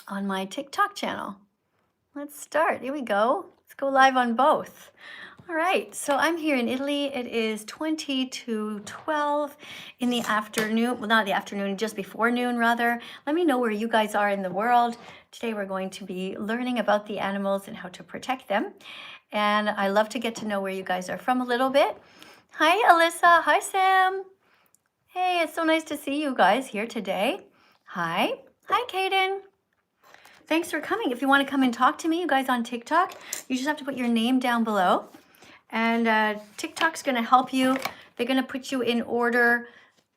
on my TikTok channel. Let's start. Here we go. Let's go live on both. All right, so I'm here in Italy. It is 20 to 12 in the afternoon. Well, not the afternoon, just before noon, rather. Let me know where you guys are in the world. Today, we're going to be learning about the animals and how to protect them. And I love to get to know where you guys are from a little bit. Hi, Alyssa. Hi, Sam. Hey, it's so nice to see you guys here today. Hi. Hi, Kaden. Thanks for coming. If you want to come and talk to me, you guys on TikTok, you just have to put your name down below. And TikTok's going to help you. They're going to put you in order,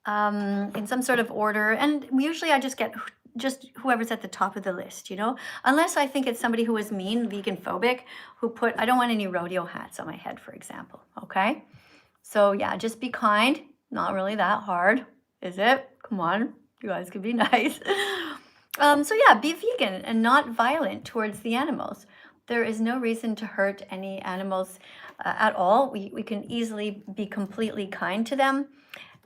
in some sort of order. And usually I just get just whoever's at the top of the list, you know, unless I think it's somebody who is mean, vegan-phobic, who put, I don't want any rodeo hats on my head, for example. Okay. So yeah, just be kind. Not really that hard, is it? Come on. You guys can be nice. So yeah, be vegan and not violent towards the animals. There is no reason to hurt any animals at all. We can easily be completely kind to them,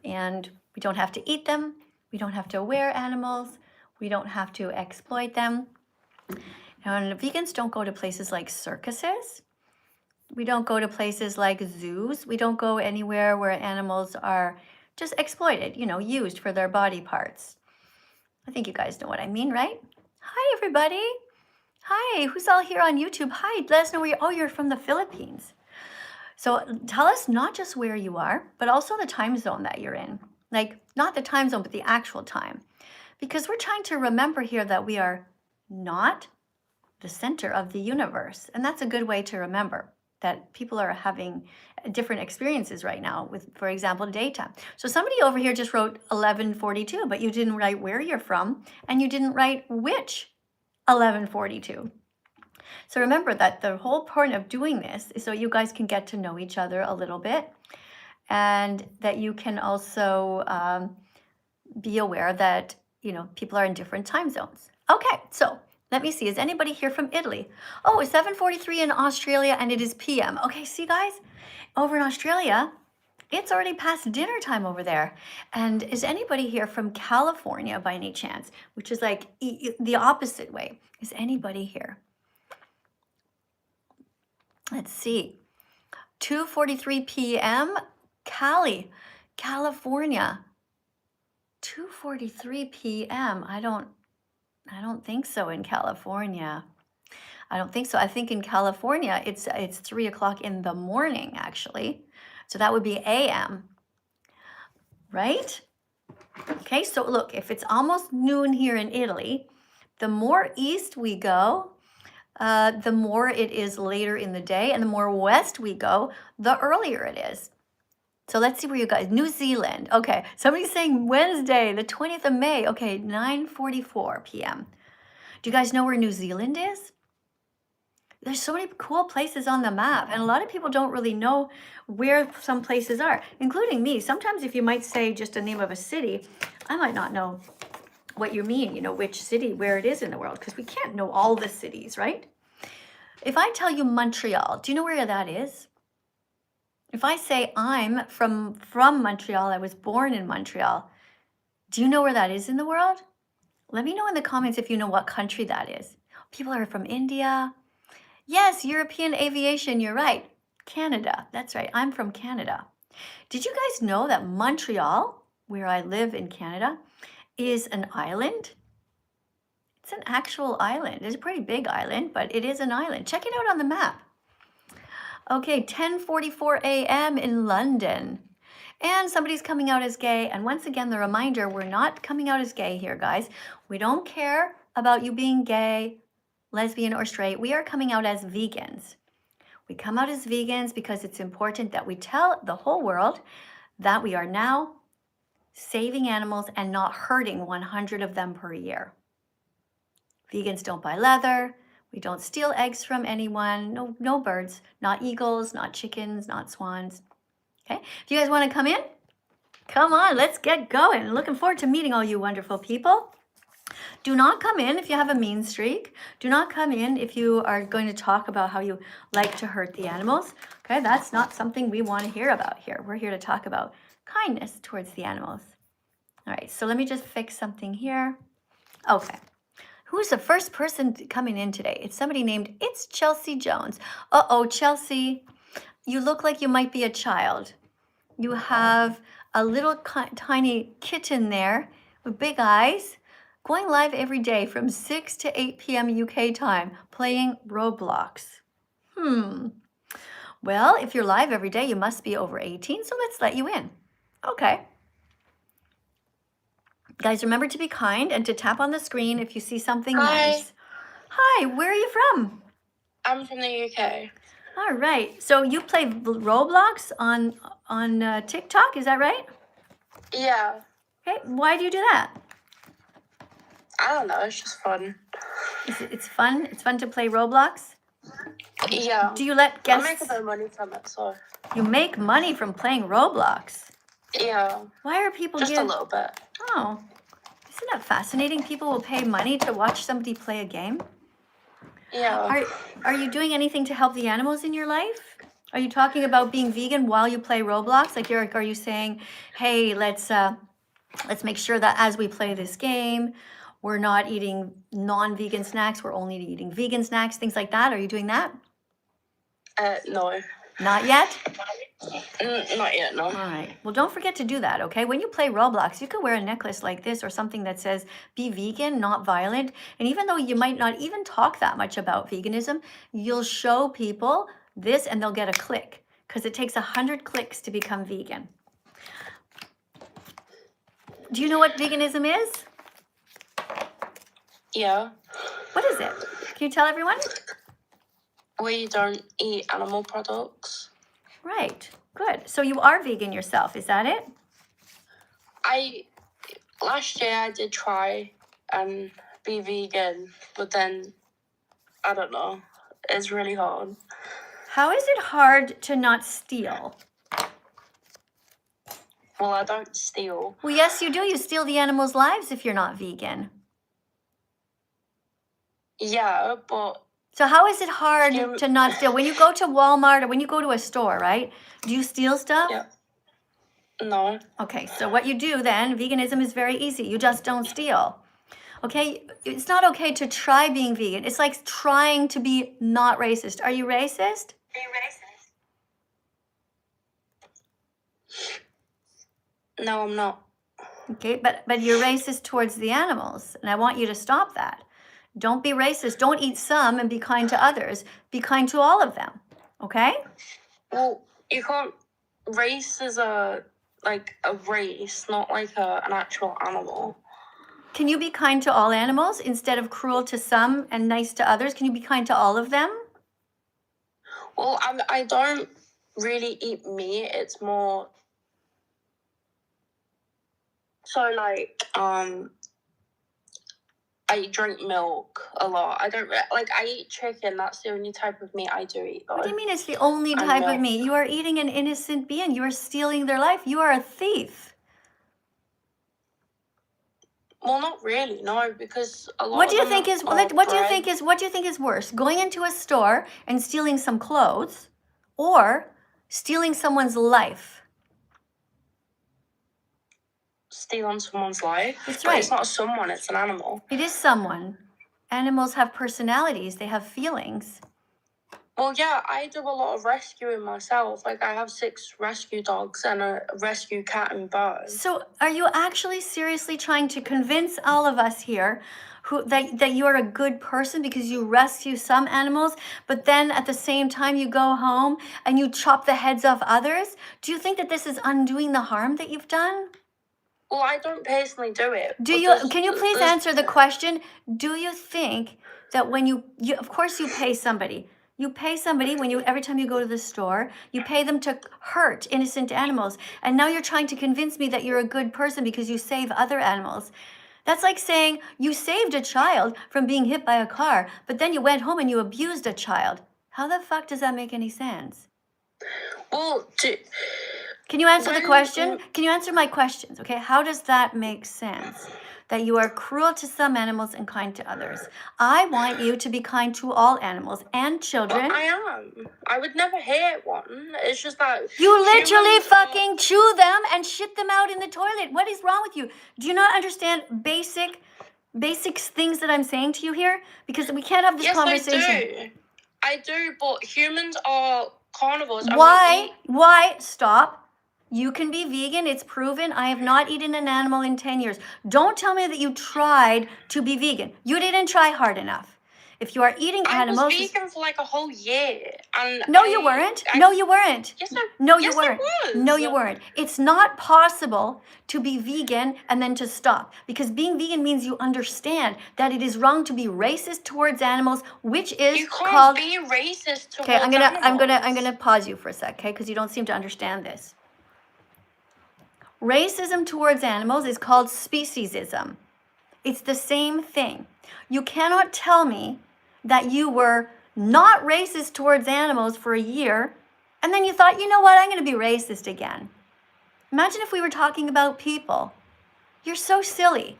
and we don't have to eat them. We don't have to wear animals. We don't have to exploit them. And vegans don't go to places like circuses. We don't go to places like zoos. We don't go anywhere where animals are just exploited, you know, used for their body parts. I think you guys know what I mean, right? Hi, everybody. Hi, who's all here on YouTube? Hi, let us know where you're, oh, you're from the Philippines. So tell us not just where you are, but also the time zone that you're in. Like, not the time zone, but the actual time. Because we're trying to remember here that we are not the center of the universe. And that's a good way to remember that people are having different experiences right now with, for example, daytime. So somebody over here just wrote 11:42, but you didn't write where you're from, and you didn't write which 11:42. So remember that the whole point of doing this is so you guys can get to know each other a little bit, and that you can also be aware that, you know, people are in different time zones. Okay, so let me see. Is anybody here from Italy? Oh, it's 7:43 in Australia and it is PM. Okay, see guys, over in Australia, it's already past dinner time over there. And is anybody here from California by any chance? Which is like the opposite way. Is anybody here? Let's see. 2:43 p.m. Cali, California. 2:43 p.m. I don't think so in California. I don't think so. I think in California it's 3 o'clock in the morning actually. So that would be AM, right? Okay, so look, if it's almost noon here in Italy, the more east we go, the more it is later in the day, and the more west we go, the earlier it is. So let's see where you guys, New Zealand. Okay, somebody's saying Wednesday, the 20th of May. Okay, 9:44 p.m. Do you guys know where New Zealand is? There's so many cool places on the map, and a lot of people don't really know where some places are, including me. Sometimes if you might say just the name of a city, I might not know what you mean, you know, which city, where it is in the world, because we can't know all the cities, right? If I tell you Montreal, do you know where that is? If I say I'm from Montreal, I was born in Montreal, do you know where that is in the world? Let me know in the comments if you know what country that is. People are from India. Yes, European aviation, you're right. Canada, that's right, I'm from Canada. Did you guys know that Montreal, where I live in Canada, is an island? It's an actual island. It's a pretty big island, but it is an island. Check it out on the map. Okay, 10:44 a.m. in London. And somebody's coming out as gay. And once again, the reminder, we're not coming out as gay here, guys. We don't care about you being gay, lesbian, or straight. We are coming out as vegans. We come out as vegans because it's important that we tell the whole world that we are now saving animals and not hurting 100 of them per year. Vegans don't buy leather. We don't steal eggs from anyone. No birds, not eagles, not chickens, not swans. Okay, if you guys want to come in, come on, let's get going. Looking forward to meeting all you wonderful people. Do not come in if you have a mean streak. Do not come in if you are going to talk about how you like to hurt the animals. Okay, that's not something we want to hear about here. We're here to talk about kindness towards the animals. All right, so let me just fix something here. Okay, Who's the first person coming in today? It's somebody named It's Chelsea Jones. Uh-oh, Chelsea, you look like you might be a child. You have a little tiny kitten there with big eyes, going live every day from 6 to 8 p.m. UK time, playing Roblox. Well, if you're live every day, you must be over 18, so let's let you in. Okay. Guys, remember to be kind and to tap on the screen if you see something nice. Hi, where are you from? I'm from the UK. All right. So you play Roblox on TikTok, is that right? Yeah. Okay. Why do you do that? I don't know. It's just fun. It's fun? It's fun to play Roblox? Yeah. Do you let guests... I make a bit of money from it, so... You make money from playing Roblox? Yeah. Why are people just a little bit. Oh. Isn't that fascinating? People will pay money to watch somebody play a game? Yeah. Are you doing anything to help the animals in your life? Are you talking about being vegan while you play Roblox? Like, are you saying, hey, let's make sure that as we play this game, we're not eating non-vegan snacks, we're only eating vegan snacks, things like that? Are you doing that? No. Not yet? Not yet, no. All right. Well, don't forget to do that, okay? When you play Roblox, you could wear a necklace like this or something that says, be vegan, not violent. And even though you might not even talk that much about veganism, you'll show people this and they'll get a click because it takes 100 clicks to become vegan. Do you know what veganism is? Yeah. What is it? Can you tell everyone? We don't eat animal products. Right. Good. So you are vegan yourself, is that it? Last year I did try and be vegan, but then, I don't know, it's really hard. How is it hard to not steal? Well, I don't steal. Well, yes, you do. You steal the animals' lives if you're not vegan. Yeah, but... So how is it hard to not steal? When you go to Walmart or when you go to a store, right? Do you steal stuff? Yeah. No. Okay, so what you do then, veganism is very easy. You just don't steal. Okay? It's not okay to try being vegan. It's like trying to be not racist. Are you racist? Are you racist? No, I'm not. Okay, but you're racist towards the animals, and I want you to stop that. Don't be racist. Don't eat some and be kind to others. Be kind to all of them. Okay? Well, you can't... Race is a race, not like an actual animal. Can you be kind to all animals instead of cruel to some and nice to others? Can you be kind to all of them? Well, I don't really eat meat. It's more... So, I drink milk a lot. I don't... I eat chicken. That's the only type of meat I do eat, though. What do you mean it's the only type of meat? You are eating an innocent being. You are stealing their life. You are a thief. Well, not really, no, because a lot What do you think is worse? Going into a store and stealing some clothes or stealing someone's life? Stealing someone's life? That's right. But it's not someone, it's an animal. It is someone. Animals have personalities. They have feelings. Well, yeah, I do a lot of rescuing myself. I have 6 rescue dogs and a rescue cat and bird. So are you actually seriously trying to convince all of us here that you are a good person because you rescue some animals, but then at the same time you go home and you chop the heads off others? Do you think that this is undoing the harm that you've done? Well, I don't personally do it. Can you please answer the question? Do you think that when you of course you pay somebody. You pay somebody every time you go to the store, you pay them to hurt innocent animals. And now you're trying to convince me that you're a good person because you save other animals. That's like saying you saved a child from being hit by a car, but then you went home and you abused a child. How the fuck does that make any sense? Well, can you answer the question? Can you answer my questions? Okay, how does that make sense? That you are cruel to some animals and kind to others. I want you to be kind to all animals and children. Well, I am. I would never hate one. It's just that... You literally fucking chew them and shit them out in the toilet. What is wrong with you? Do you not understand basic basic things that I'm saying to you here? Because we can't have this conversation. I do, but humans are carnivores. Why? Stop. You can be vegan. It's proven. I have not eaten an animal in 10 years. Don't tell me that you tried to be vegan. You didn't try hard enough. If you are eating animals... I was vegan for like a whole year. And no, you weren't. No, you weren't. Yes, no, you yes, weren't. I was. No, you weren't. It's not possible to be vegan and then to stop. Because being vegan means you understand that it is wrong to be racist towards animals, which is you can't called... be racist towards Okay, I'm animals. gonna pause you for a sec, okay? Because you don't seem to understand this. Racism towards animals is called speciesism. It's the same thing. You cannot tell me that you were not racist towards animals for a year, and then you thought, you know what, I'm going to be racist again. Imagine if we were talking about people. You're so silly.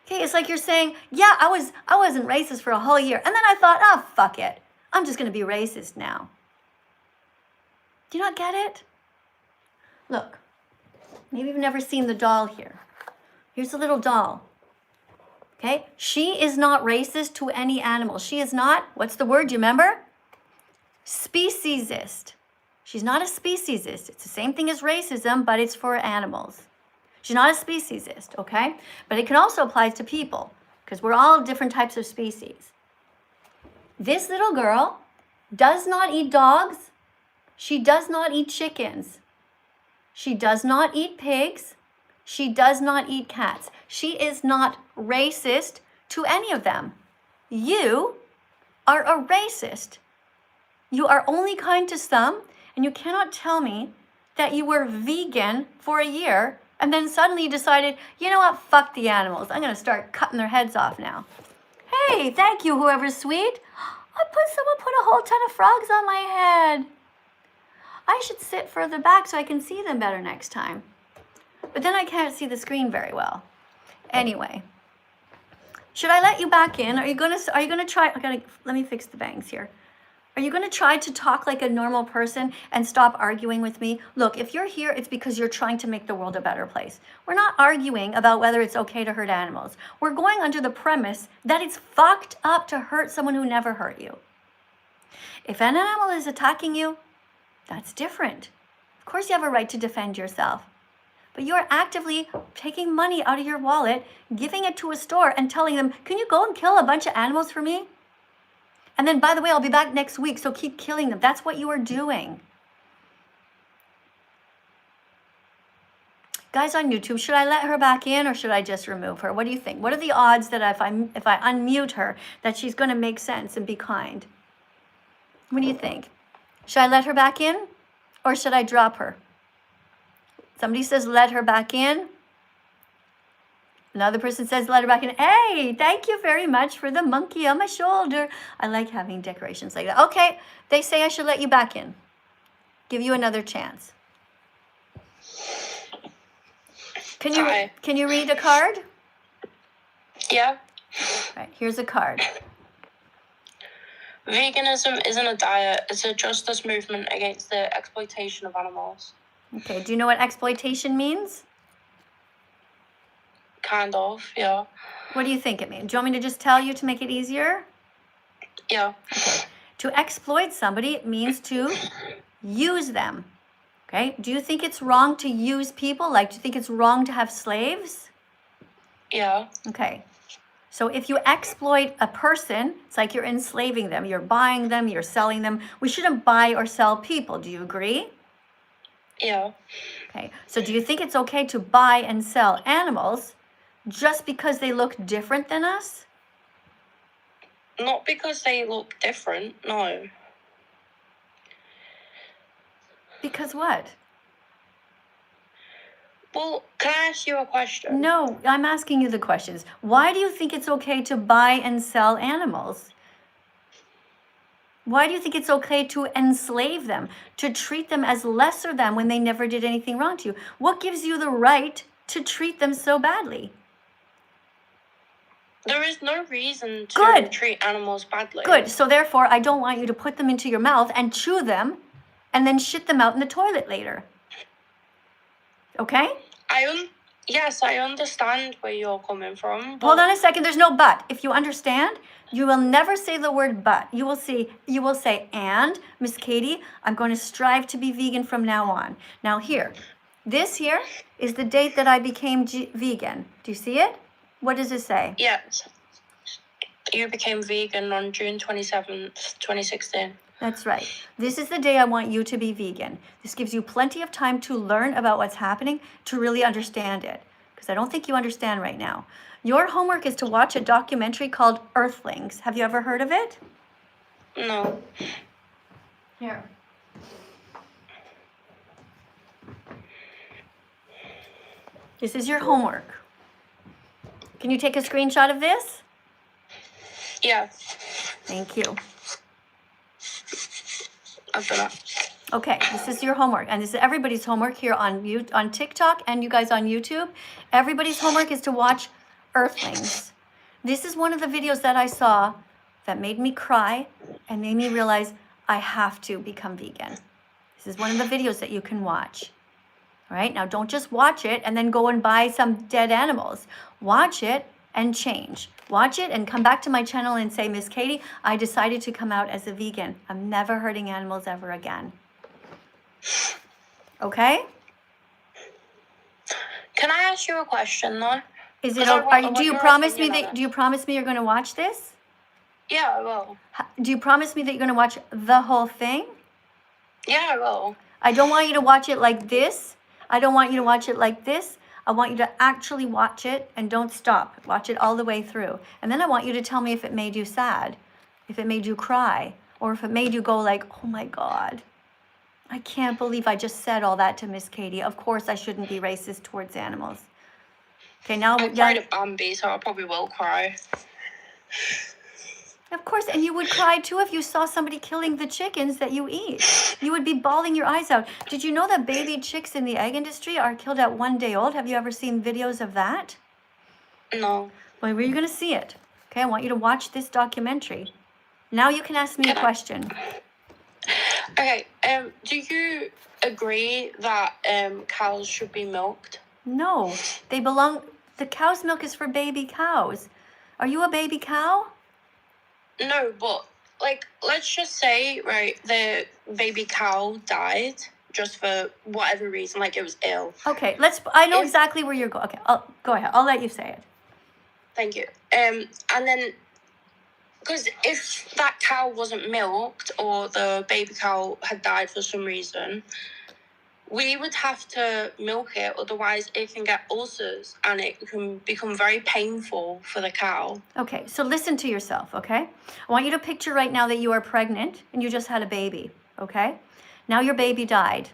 Okay, it's like you're saying, yeah, I wasn't racist for a whole year, and then I thought, oh, fuck it. I'm just going to be racist now. Do you not get it? Look, maybe you've never seen the doll here. Here's a little doll. Okay? She is not racist to any animal. She is not, what's the word, do you remember? Speciesist. She's not a speciesist. It's the same thing as racism, but it's for animals. She's not a speciesist, okay? But it can also apply to people, because we're all different types of species. This little girl does not eat dogs. She does not eat chickens. She does not eat pigs. She does not eat cats. She is not racist to any of them. You are a racist. You are only kind to some, and you cannot tell me that you were vegan for a year and then suddenly you decided, you know what, fuck the animals. I'm going to start cutting their heads off now. Hey, thank you, whoever's sweet. Someone put a whole ton of frogs on my head. I should sit further back so I can see them better next time. But then I can't see the screen very well. Anyway, should I let you back in? Are you gonna try? Let me fix the bangs here. Are you gonna try to talk like a normal person and stop arguing with me? Look, if you're here, it's because you're trying to make the world a better place. We're not arguing about whether it's okay to hurt animals. We're going under the premise that it's fucked up to hurt someone who never hurt you. If an animal is attacking you, that's different. Of course you have a right to defend yourself. But you're actively taking money out of your wallet, giving it to a store and telling them, can you go and kill a bunch of animals for me? And then, by the way, I'll be back next week, so keep killing them. That's what you are doing. Guys on YouTube, should I let her back in or should I just remove her? What do you think? What are the odds that if I unmute her, that she's going to make sense and be kind? What do you think? Should I let her back in or should I drop her? Somebody says, let her back in. Another person says, let her back in. Hey, thank you very much for the monkey on my shoulder. I like having decorations like that. Okay, they say I should let you back in. Give you another chance. Can you read a card? Yeah. All right, here's a card. Veganism isn't a diet. It's a justice movement against the exploitation of animals. Okay, do you know what exploitation means? Kind of, yeah. What do you think it means? Do you want me to just tell you to make it easier? Yeah. Okay. To exploit somebody, it means to use them. Okay? Do you think it's wrong to use people? Like, do you think it's wrong to have slaves? Yeah. Okay. So if you exploit a person, it's like you're enslaving them. You're buying them, you're selling them. We shouldn't buy or sell people. Do you agree? Yeah. Okay. So do you think it's okay to buy and sell animals just because they look different than us? Not because they look different, no. Because what? Well, can I ask you a question? No, I'm asking you the questions. Why do you think it's okay to buy and sell animals? Why do you think it's okay to enslave them, to treat them as lesser than when they never did anything wrong to you? What gives you the right to treat them so badly? There is no reason to treat animals badly. Good. So therefore, I don't want you to put them into your mouth and chew them and then shit them out in the toilet later. Okay? I Yes, I understand where you're coming from. But Hold on a second. There's no but. If you understand, you will never say the word but. You will say, and Miss Katie, I'm going to strive to be vegan from now on. Now this here is the date that I became vegan. Do you see it? What does it say? yes, you became vegan on June 27th, 2016. That's right. This is the day I want you to be vegan. This gives you plenty of time to learn about what's happening, to really understand it. Because I don't think you understand right now. Your homework is to watch a documentary called Earthlings. Have you ever heard of it? No. Here. This is your homework. Can you take a screenshot of this? Yeah, Thank you. I've done it. Okay, this is your homework, and this is everybody's homework here on TikTok and you guys on YouTube. Everybody's homework is to watch Earthlings. This is one of the videos that I saw that made me cry and made me realize I have to become vegan. This is one of the videos that you can watch. All right, now don't just watch it and then go and buy some dead animals. Watch it and change. Watch it and come back to my channel and say, Miss Katie, I decided to come out as a vegan. I'm never hurting animals ever again. Okay? Can I ask you a question though? Is it? Do you your promise me opinion that? on Do you promise me you're going to watch this? Yeah, I will. Do you promise me that you're going to watch the whole thing? Yeah, I will. I don't want you to watch it like this. I don't want you to watch it like this. I want you to actually watch it and don't stop. Watch it all the way through. And then I want you to tell me if it made you sad, if it made you cry, or if it made you go like, oh my God, I can't believe I just said all that to Miss Katie. Of course I shouldn't be racist towards animals. Okay, now I cried at Bambi, so I probably will cry. Of course, and you would cry too if you saw somebody killing the chickens that you eat. You would be bawling your eyes out. Did you know that baby chicks in the egg industry are killed at 1 day old? Have you ever seen videos of that? No. Well, where are you going to see it? Okay, I want you to watch this documentary. Now you can ask me a question. Okay, do you agree that cows should be milked? No, the cow's milk is for baby cows. Are you a baby cow? No, but like, let's just say, right, the baby cow died just for whatever reason, like it was ill. Okay, I know exactly where you're going. Okay, go ahead. I'll let you say it. Thank you. And then, because if that cow wasn't milked or the baby cow had died for some reason, we would have to milk it, otherwise it can get ulcers and it can become very painful for the cow. Okay, so listen to yourself, okay? I want you to picture right now that you are pregnant and you just had a baby, okay? Now your baby died.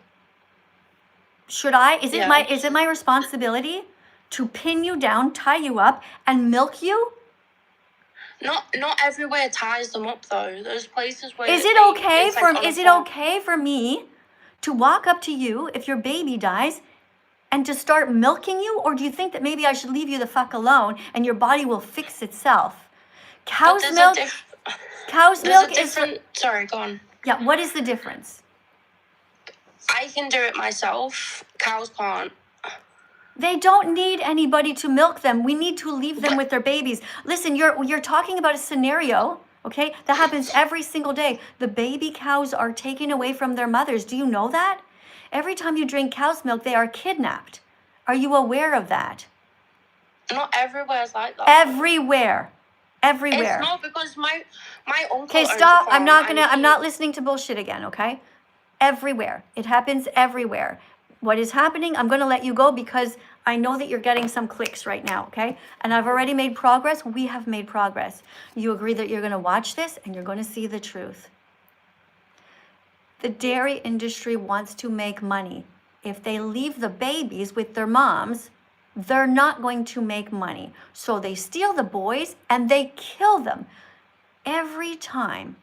Is it my responsibility to pin you down, tie you up, and milk you? Not everywhere ties them up though. There's places where Is it okay for me to walk up to you if your baby dies and to start milking you? Or do you think that maybe I should leave you the fuck alone and your body will fix itself? Cow's milk is... Sorry, go on. Yeah, what is the difference? I can do it myself. Cows can't. They don't need anybody to milk them. We need to leave them with their babies. Listen, you're talking about a scenario, okay, that happens every single day. The baby cows are taken away from their mothers. Do you know that? Every time you drink cow's milk, they are kidnapped. Are you aware of that? Not everywhere is like that. Everywhere. It's not, because my uncle. Okay, stop. I'm not listening to bullshit again, okay? Everywhere. It happens everywhere. What is happening, I'm going to let you go because I know that you're getting some clicks right now, okay? And I've already made progress. We have made progress. You agree that you're going to watch this and you're going to see the truth. The dairy industry wants to make money. If they leave the babies with their moms, they're not going to make money. So they steal the boys and they kill them. Every time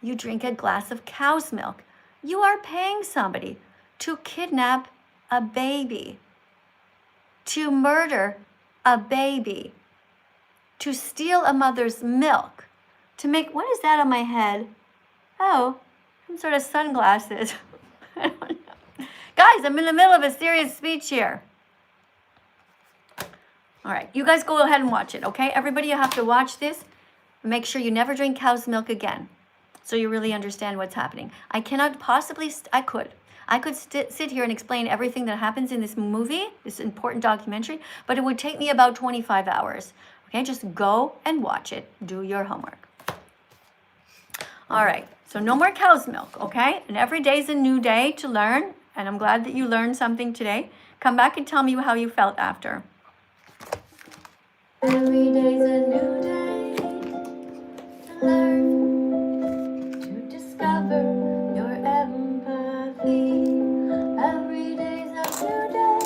you drink a glass of cow's milk, you are paying somebody to kidnap a baby, to murder a baby, to steal a mother's milk, to make, what is that on my head? Oh, some sort of sunglasses. I don't know. Guys, I'm in the middle of a serious speech here. All right, you guys go ahead and watch it, okay? Everybody, you have to watch this. Make sure you never drink cow's milk again, so you really understand what's happening. I cannot possibly, I could sit here and explain everything that happens in this movie, this important documentary, but it would take me about 25 hours. Okay, just go and watch it. Do your homework. All right, so no more cow's milk, okay? And every day is a new day to learn, and I'm glad that you learned something today. Come back and tell me how you felt after. Every day's a new day to learn, to discover your empathy. Every day's a new day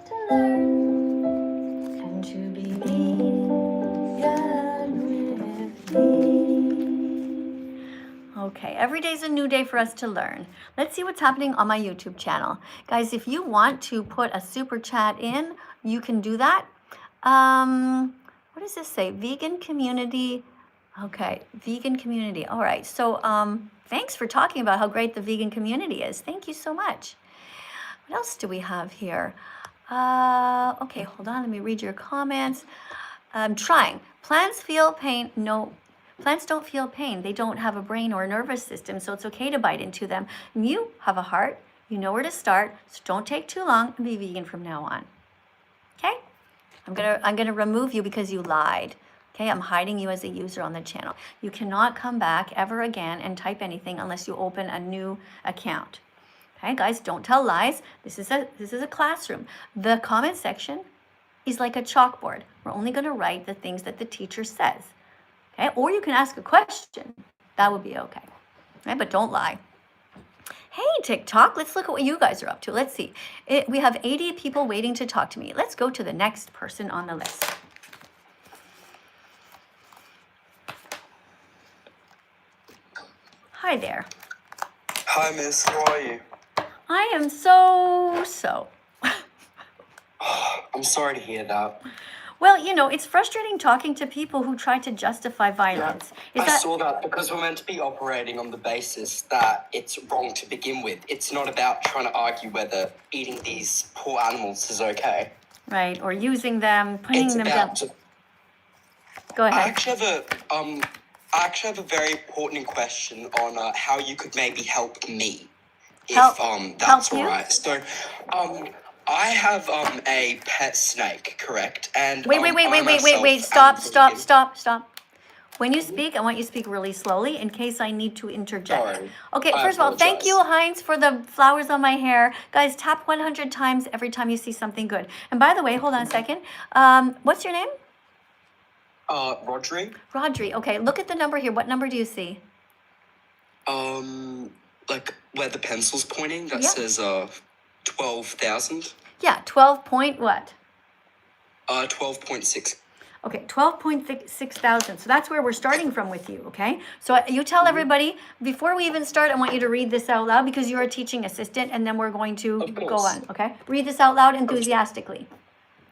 to learn and to be vegan with me. Okay, every day's a new day for us to learn. Let's see what's happening on my YouTube channel. Guys, if you want to put a super chat in, you can do that. What does this say? Vegan community. Okay, vegan community. All right. So, thanks for talking about how great the vegan community is. Thank you so much. What else do we have here? Okay, hold on. Let me read your comments. I'm trying. Plants feel pain. No, plants don't feel pain. They don't have a brain or a nervous system, so it's okay to bite into them. You have a heart. You know where to start, so don't take too long and be vegan from now on. Okay? I'm gonna remove you because you lied. Okay, I'm hiding you as a user on the channel. You cannot come back ever again and type anything unless you open a new account. Okay, guys, don't tell lies. This is a classroom. The comment section is like a chalkboard. We're only gonna write the things that the teacher says. Okay, or you can ask a question. That would be okay. Okay, but don't lie. Hey, TikTok, let's look at what you guys are up to. Let's see. We have 80 people waiting to talk to me. Let's go to the next person on the list. Hi there. Hi, miss. How are you? I am so. I'm sorry to hear that. Well, you know, it's frustrating talking to people who try to justify violence. I saw that because we're meant to be operating on the basis that it's wrong to begin with. It's not about trying to argue whether eating these poor animals is okay. Right, or using them, putting them down. Go ahead. I actually have a very important question on how you could maybe help me. That's all right. So, I have a pet snake, correct? And wait. Stop. When you speak, I want you to speak really slowly in case I need to interject. Sorry. Okay, first of all, thank you, Heinz, for the flowers on my hair. Guys, tap 100 times every time you see something good. And by the way, hold on a second. What's your name? Rodri. Rodri. Okay, look at the number here. What number do you see? Like where the pencil's pointing, that says 12,000. Yeah, 12 point what? 12.6. Okay, 12.6 thousand. So that's where we're starting from with you, okay? So you tell everybody, before we even start, I want you to read this out loud because you're a teaching assistant, and then we're going to go on, okay? Read this out loud enthusiastically.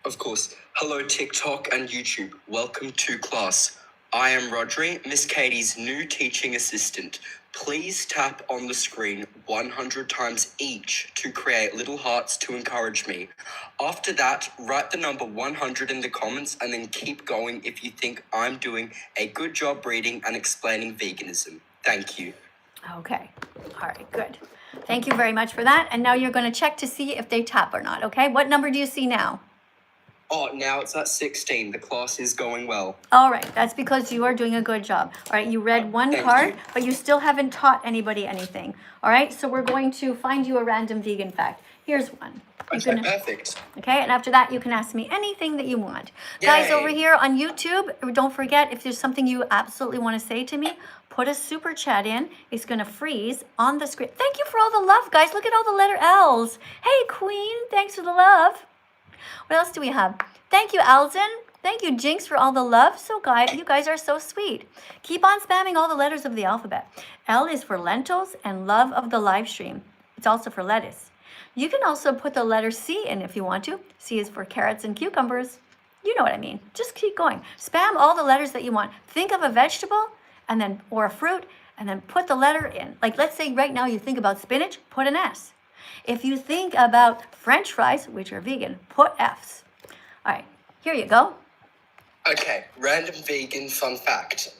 Of course. Hello, TikTok and YouTube. Welcome to class. I am Rodri, Miss Katie's new teaching assistant. Please tap on the screen 100 times each to create little hearts to encourage me. After that, write the number 100 in the comments and then keep going if you think I'm doing a good job reading and explaining veganism. Thank you. Okay. All right, good. Thank you very much for that. And now you're going to check to see if they tap or not, okay? What number do you see now? Oh, now it's at 16. The class is going well. All right, that's because you are doing a good job. All right, you read one part, but you still haven't taught anybody anything. All right, so we're going to find you a random vegan fact. Here's one. Okay, perfect. Okay, and after that, you can ask me anything that you want. Yay. Guys, over here on YouTube, don't forget, if there's something you absolutely want to say to me, put a super chat in. It's going to freeze on the screen. Thank you for all the love, guys. Look at all the letter L's. Hey, Queen, thanks for the love. What else do we have? Thank you, Alzen. Thank you, Jinx, for all the love. So, guys, you guys are so sweet. Keep on spamming all the letters of the alphabet. L is for lentils and love of the live stream. It's also for lettuce. You can also put the letter C in if you want to. C is for carrots and cucumbers. You know what I mean. Just keep going. Spam all the letters that you want. Think of a vegetable and then or a fruit and then put the letter in. Like, let's say right now you think about spinach, put an S. If you think about French fries, which are vegan, put Fs. All right, here you go. Okay, random vegan fun fact.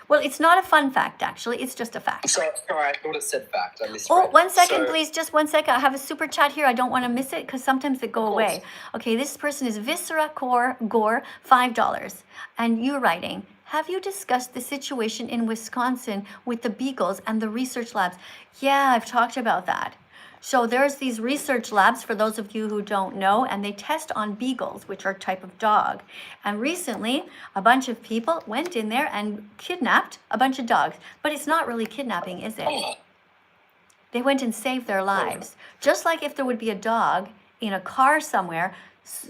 Well, it's not a fun fact, actually. It's just a fact. Sorry, I thought it said fact. I misread. Oh, 1 second, So- please. Just 1 second. I have a super chat here. I don't want to miss it because sometimes they go away. Okay, this person is Viscera Gore, $5. And you're writing, have you discussed the situation in Wisconsin with the beagles and the research labs? Yeah, I've talked about that. So there's these research labs, for those of you who don't know, and they test on beagles, which are a type of dog. And recently, a bunch of people went in there and kidnapped a bunch of dogs. But it's not really kidnapping, is it? They went and saved their lives. Just like if there would be a dog in a car somewhere,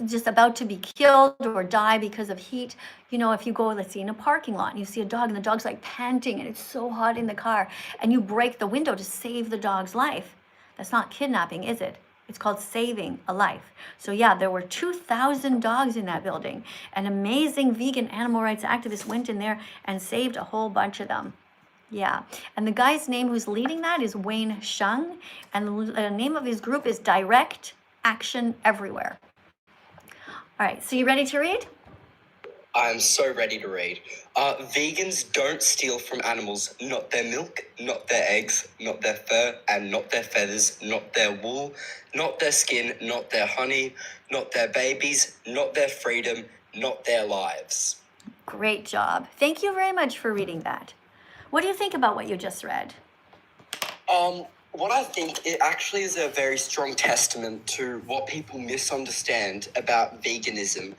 just about to be killed or die because of heat. You know, if you go, let's see, in a parking lot and you see a dog and the dog's like panting and it's so hot in the car, and you break the window to save the dog's life. That's not kidnapping, is it? It's called saving a life. So yeah, there were 2,000 dogs in that building. An amazing vegan animal rights activist went in there and saved a whole bunch of them. Yeah, and the guy's name who's leading that is Wayne Shung, and the name of his group is Direct Action Everywhere. All right, so you ready to read? I'm so ready to read. Vegans don't steal from animals, not their milk, not their eggs, not their fur, and not their feathers, not their wool, not their skin, not their honey, not their babies, not their freedom, not their lives. Great job. Thank you very much for reading that. What do you think about what you just read? What I think, it actually is a very strong testament to what people misunderstand about veganism.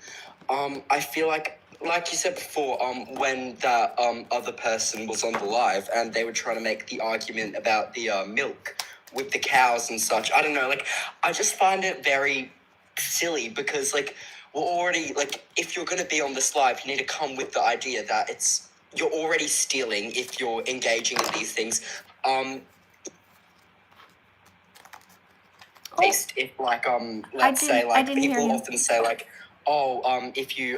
I feel like you said before, when that other person was on the live and they were trying to make the argument about the milk with the cows and such, I don't know, like, I just find it very silly because, like, we're already, like, if you're going to be on this live, you need to come with the idea that you're already stealing if you're engaging in these things. If like let's say like people often say like, if you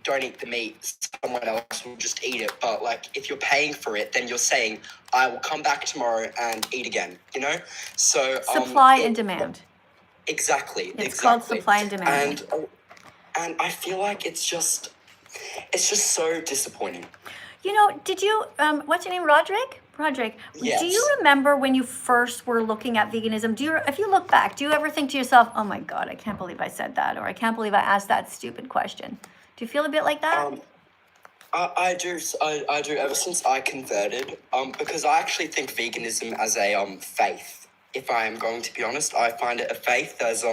don't eat the meat, someone else will just eat it. But like if you're paying for it, then you're saying I will come back tomorrow and eat again. You know, so supply and demand. Exactly. It's called supply and demand. And I feel like it's just so disappointing. You know, did you what's your name, Roderick? Roderick, yes. Do you remember when you first were looking at veganism? If you look back, do you ever think to yourself, oh my God, I can't believe I said that, or I can't believe I asked that stupid question? Do you feel a bit like that? I do ever since I converted, because I actually think veganism as a faith. If I am going to be honest, I find it a faith as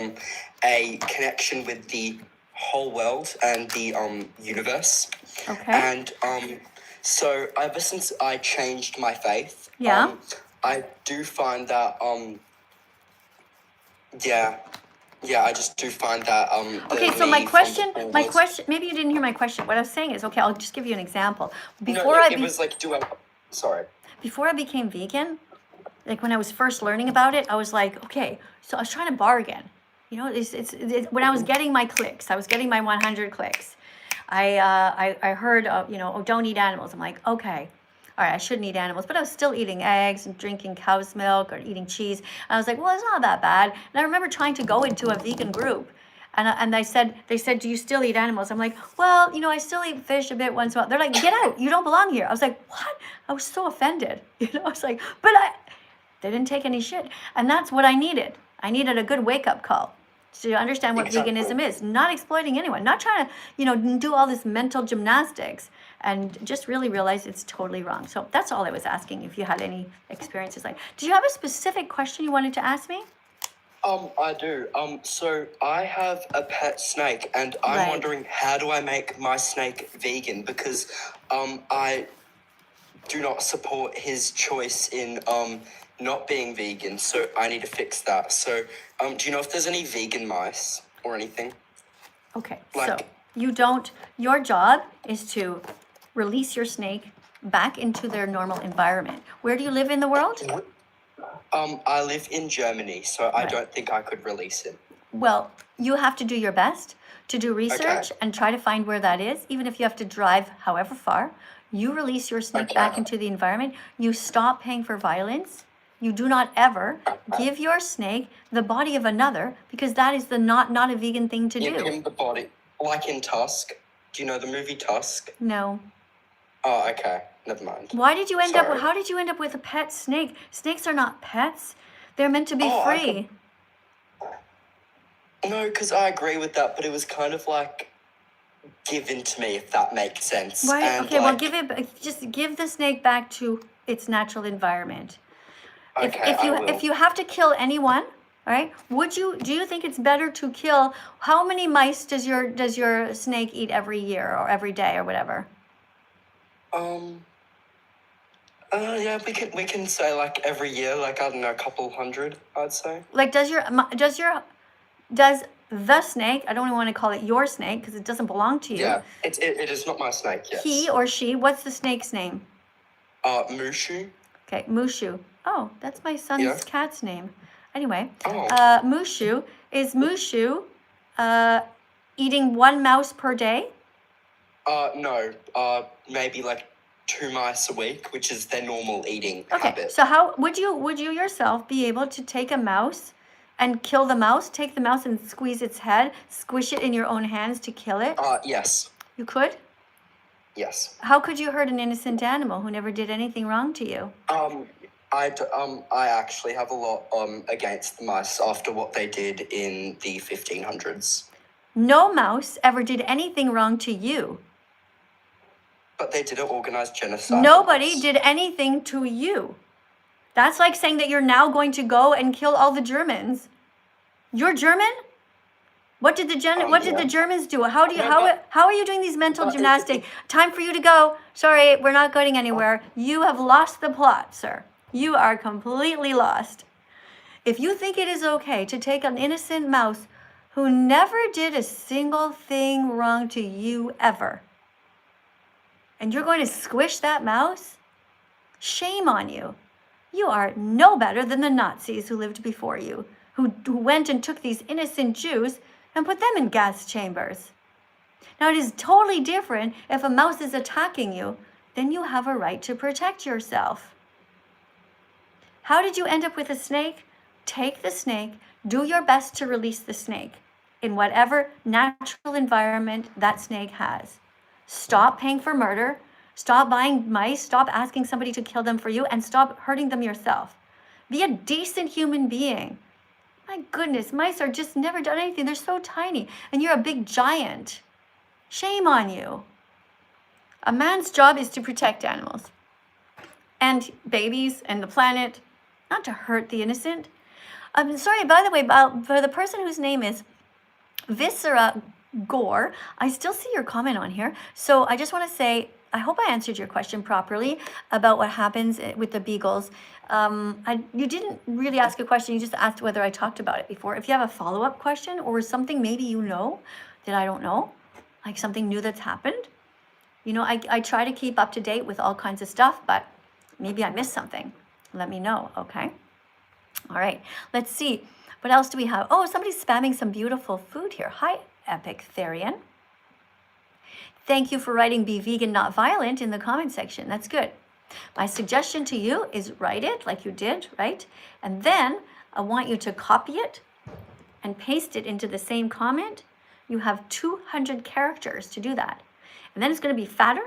a connection with the whole world and the universe. Okay. And so ever since I changed my faith, I do find that I just do find that okay, so my question, maybe you didn't hear my question. What I was saying is, okay, I'll just give you an example. Before I became vegan, like when I was first learning about it, I was like, okay, so I was trying to bargain. You know, it's when I was getting my clicks, I was getting my 100 clicks. I heard, don't eat animals. I'm like, okay, all right, I shouldn't eat animals, but I was still eating eggs and drinking cow's milk or eating cheese. And I was like, well, it's not that bad. And I remember trying to go into a vegan group, and they said, do you still eat animals? I'm like, well, I still eat fish a bit once in a while. They're like, get out, you don't belong here. I was like, what? I was so offended. I was like, they didn't take any shit, and that's what I needed. I needed a good wake-up call to understand what veganism is, not exploiting anyone, not trying to, do all this mental gymnastics, and just really realize it's totally wrong. So that's all I was asking, if you had any experiences like. Did you have a specific question you wanted to ask me? I do. So I have a pet snake, and I'm wondering, how do I make my snake vegan? Because I do not support his choice in not being vegan, so I need to fix that. So, do you know if there's any vegan mice or anything? Okay, so your job is to release your snake back into their normal environment. Where do you live in the world? I live in Germany, so I don't think I could release him. Well, you have to do your best to do research and try to find where that is, even if you have to drive however far. You release your snake back into the environment. You stop paying for violence. You do not ever give your snake the body of another, because that is the not a vegan thing to Give do. him the body, like in Tusk. Do you know the movie Tusk? No. Oh, okay. Never mind. Why did you end Sorry. up? How did you end up with a pet snake? Snakes are not pets. They're meant to be Oh, free. No, because I agree with that, but it was kind of like given to me, if that makes sense. Why? And Okay, well, like, just give the snake back to its natural environment. Okay, I will. If you have to kill anyone, all right, do you think it's better to kill, how many mice does your snake eat every year or every day or whatever? Yeah, we can say like every year, like I don't know, a couple hundred, I'd say. Like, does the snake, I don't even want to call it your snake because it doesn't belong to you. Yeah, it is not my snake, yes. He or she, what's the snake's name? Mushu. Okay, Mushu. Oh, that's my son's Yeah. cat's name. Anyway, Oh. Mushu, is Mushu eating one mouse per day? No, maybe like 2 mice a week, which is their normal eating Okay, habit. so how would you yourself be able to take a mouse and kill the mouse, take the mouse and squeeze its head, squish it in your own hands to kill it? Yes. You could? Yes. How could you hurt an innocent animal who never did anything wrong to you? I actually have a lot against the mice after what they did in the 1500s. No mouse ever did anything wrong to you. But they did an organized genocide. Nobody did anything to you. That's like saying that you're now going to go and kill all the Germans. You're German? What did the Germans do? How are you doing these mental gymnastics? Time for you to go. Sorry, we're not going anywhere. You have lost the plot, sir. You are completely lost. If you think it is okay to take an innocent mouse who never did a single thing wrong to you ever, and you're going to squish that mouse, shame on you. You are no better than the Nazis who lived before you, who went and took these innocent Jews and put them in gas chambers. Now, it is totally different if a mouse is attacking you, then you have a right to protect yourself. How did you end up with a snake? Take the snake, do your best to release the snake in whatever natural environment that snake has. Stop paying for murder, stop buying mice, stop asking somebody to kill them for you, and stop hurting them yourself. Be a decent human being. My goodness, mice are just never done anything. They're so tiny, and you're a big giant. Shame on you. A man's job is to protect animals and babies and the planet, not to hurt the innocent. I'm sorry, by the way, for the person whose name is Viscera Gore, I still see your comment on here. So I just want to say, I hope I answered your question properly about what happens with the beagles. You didn't really ask a question. You just asked whether I talked about it before. If you have a follow-up question or something maybe you know that I don't know, like something new that's happened, you know, I try to keep up to date with all kinds of stuff, but maybe I missed something. Let me know, okay? All right, let's see. What else do we have? Oh, somebody's spamming some beautiful food here. Hi, Epic Therian. Thank you for writing "Be Vegan, Not Violent" in the comment section. That's good. My suggestion to you is write it like you did, right? And then I want you to copy it and paste it into the same comment. You have 200 characters to do that. And then it's going to be fatter,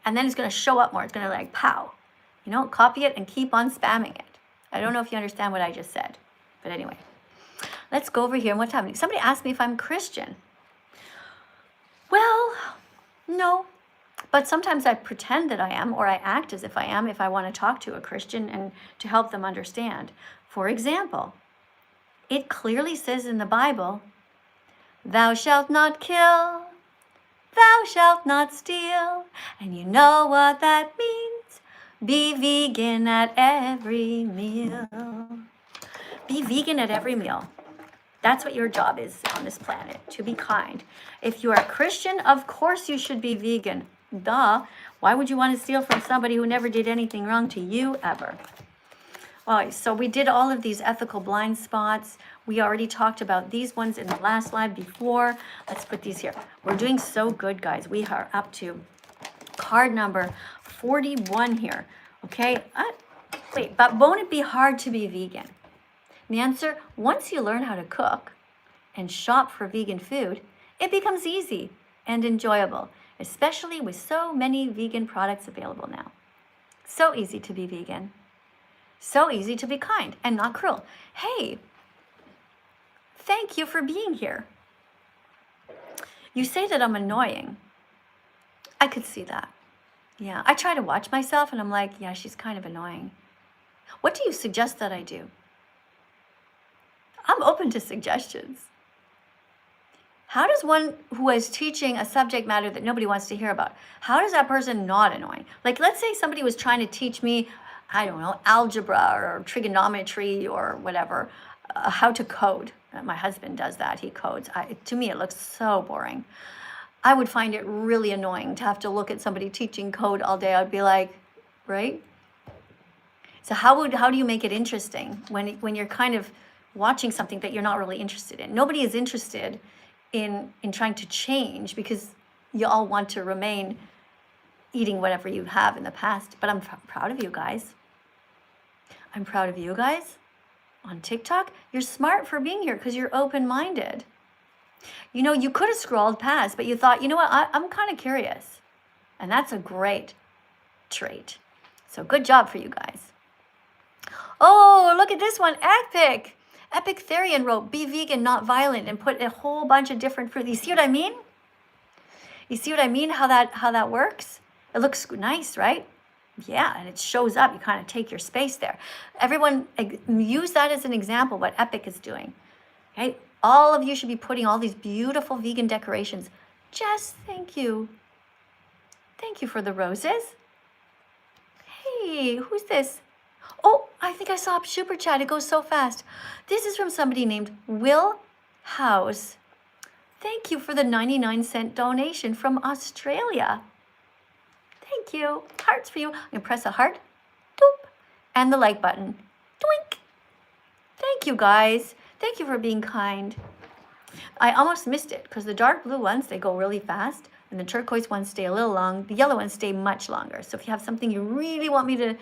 and then it's going to show up more. It's going to like pow. You know, copy it and keep on spamming it. I don't know if you understand what I just said. But anyway, let's go over here and what's happening. Somebody asked me if I'm Christian. Well, no. But sometimes I pretend that I am, or I act as if I am, if I want to talk to a Christian and to help them understand. For example, it clearly says in the Bible, "Thou shalt not kill, thou shalt not steal." And you know what that means. Be vegan at every meal. Be vegan at every meal. That's what your job is on this planet, to be kind. If you are a Christian, of course you should be vegan. Duh. Why would you want to steal from somebody who never did anything wrong to you ever? All right, so we did all of these ethical blind spots. We already talked about these ones in the last live before. Let's put these here. We're doing so good, guys. We are up to card number 41 here. Okay, Wait, but won't it be hard to be vegan? And the answer, once you learn how to cook and shop for vegan food, it becomes easy and enjoyable, especially with so many vegan products available now. So easy to be vegan. So easy to be kind and not cruel. Hey, thank you for being here. You say that I'm annoying. I could see that. Yeah, I try to watch myself and I'm like, yeah, she's kind of annoying. What do you suggest that I do? I'm open to suggestions. How does one who is teaching a subject matter that nobody wants to hear about, how does that person not annoying? Like, let's say somebody was trying to teach me, I don't know, algebra or trigonometry or whatever, how to code. My husband does that, he codes. To me, it looks so boring. I would find it really annoying to have to look at somebody teaching code all day. I'd be like, right? So how do you make it interesting when you're kind of watching something that you're not really interested in? Nobody is interested in trying to change because you all want to remain eating whatever you have in the past. But I'm proud of you guys. I'm proud of you guys on TikTok. You're smart for being here because you're open-minded. You know, you could have scrolled past, but you thought, you know what, I'm kind of curious. And that's a great trait. So good job for you guys. Oh, look at this one, Epic. Epic Therian wrote, be vegan, not violent, and put a whole bunch of different fruit. You see what I mean? You see what I mean, how that works? It looks nice, right? Yeah, and it shows up. You kind of take your space there. Everyone, use that as an example, what Epic is doing. Okay? All of you should be putting all these beautiful vegan decorations. Jess, thank you. Thank you for the roses. Hey, who's this? Oh, I think I saw a super chat. It goes so fast. This is from somebody named Will House. Thank you for the 99-cent donation from Australia. Thank you. Hearts for you. I'm going to press a heart. Doop. And the like button. Doink. Thank you, guys. Thank you for being kind. I almost missed it because the dark blue ones, they go really fast. And the turquoise ones stay a little long. The yellow ones stay much longer. So if you have something you really want me to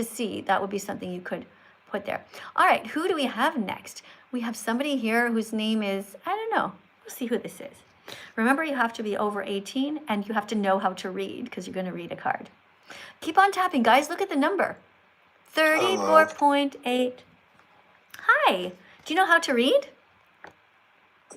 see, that would be something you could put there. All right, who do we have next? We have somebody here whose name is, I don't know. We'll see who this is. Remember, you have to be over 18 and you have to know how to read because you're going to read a card. Keep on tapping, guys. Look at the number. 34.8. Hi. Do you know how to read?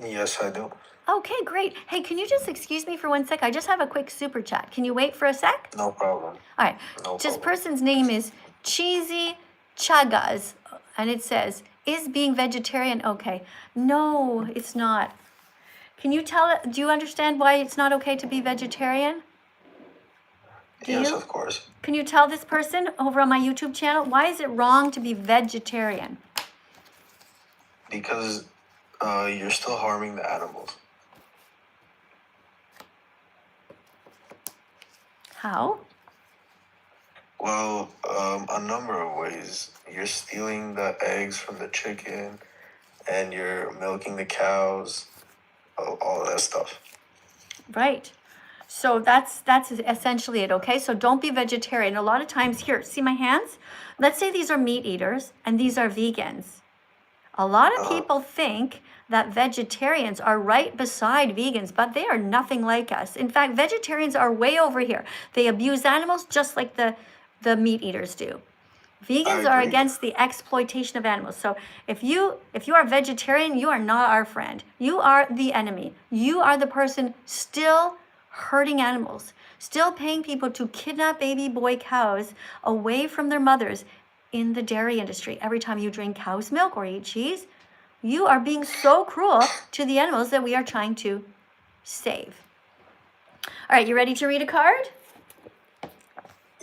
Yes, I do. Okay, great. Hey, can you just excuse me for 1 sec? I just have a quick super chat. Can you wait for a sec? No problem. All right. No This problem. person's name is Cheesy Chagas, and it says, is being vegetarian okay? No, it's not. Can you do you understand why it's not okay to be vegetarian? Yes, of course. Can you tell this person over on my YouTube channel, why is it wrong to be vegetarian? Because you're still harming the animals. How? Well, a number of ways. You're stealing the eggs from the chicken, and you're milking the cows, all that stuff. Right. So that's essentially it, okay? So don't be vegetarian. A lot of times, here, see my hands? Let's say these are meat eaters and these are vegans. A lot of people think that vegetarians are right beside vegans, but they are nothing like us. In fact, vegetarians are way over here. They abuse animals just like the meat eaters do. Vegans are against the exploitation of animals. So if you are vegetarian, you are not our friend. You are the enemy. You are the person still hurting animals, still paying people to kidnap baby boy cows away from their mothers in the dairy industry. Every time you drink cow's milk or eat cheese, you are being so cruel to the animals that we are trying to save. All right, you ready to read a card?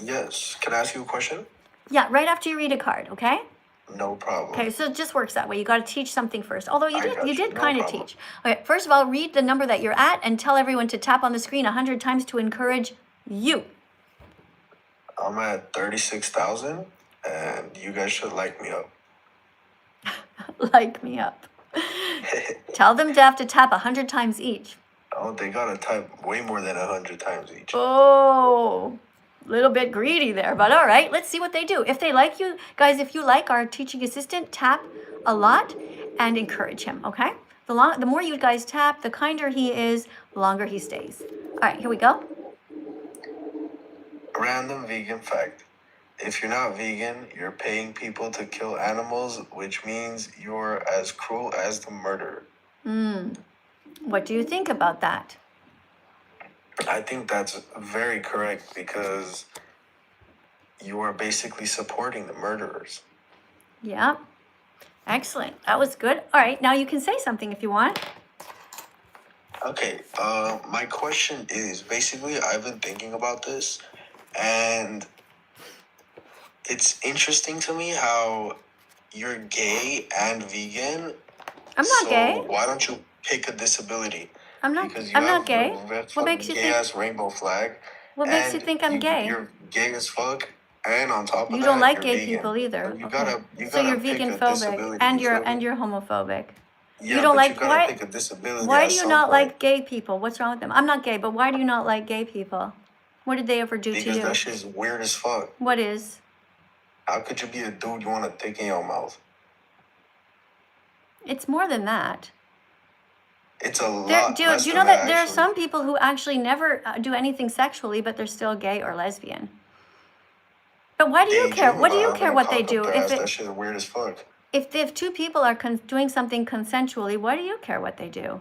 Yes. Can I ask you a question? Yeah, right after you read a card, okay? No problem. Okay, so it just works that way. You got to teach something first. Although you did No kind of problem. teach. Okay, first of all, read the number that you're at and tell everyone to tap on the screen 100 times to encourage you. I'm at 36,000, and you guys should like me up. Like me up. Tell them to have to tap 100 times each. Oh, they gotta type way more than 100 times each. Oh, little bit greedy there, but all right, let's see what they do. If they like you, guys, if you like our teaching assistant, tap a lot and encourage him, okay? The more you guys tap, the kinder he is, the longer he stays. All right, here we go. Random vegan fact. If you're not vegan, you're paying people to kill animals, which means you're as cruel as the murderer. What do you think about that? I think that's very correct because you are basically supporting the murderers. Yeah. Excellent. That was good. All right, now you can say something if you want. Okay, my question is basically I've been thinking about this, and it's interesting to me how you're gay and vegan. I'm not gay. Why don't you pick a disability? I'm not. Because you I'm have not gay. the What makes you gay think? ass rainbow flag. What makes you and think I'm gay? You're gay as fuck, and on top of You that, don't like you're gay vegan. people either. So you Okay. gotta So you're pick a veganphobic disability, and you feel me? you're homophobic. Yeah, You don't but like you gotta why? pick a disability. Why at do you some not point, like gay people? What's wrong with them? I'm not gay, but why do you not like gay people? What did they ever do to Because you? that shit's weird as fuck. What is? How could you be a dude you want to dick in your mouth? It's more than that. It's a lot Do less you than know that that, there are actually. some people who actually never do anything sexually, but they're still gay or lesbian? But why do you They care? dream What do about you having care a what they cock do? up their If ass. That it shit is weird as fuck. if two people are doing something consensually, why do you care what they do?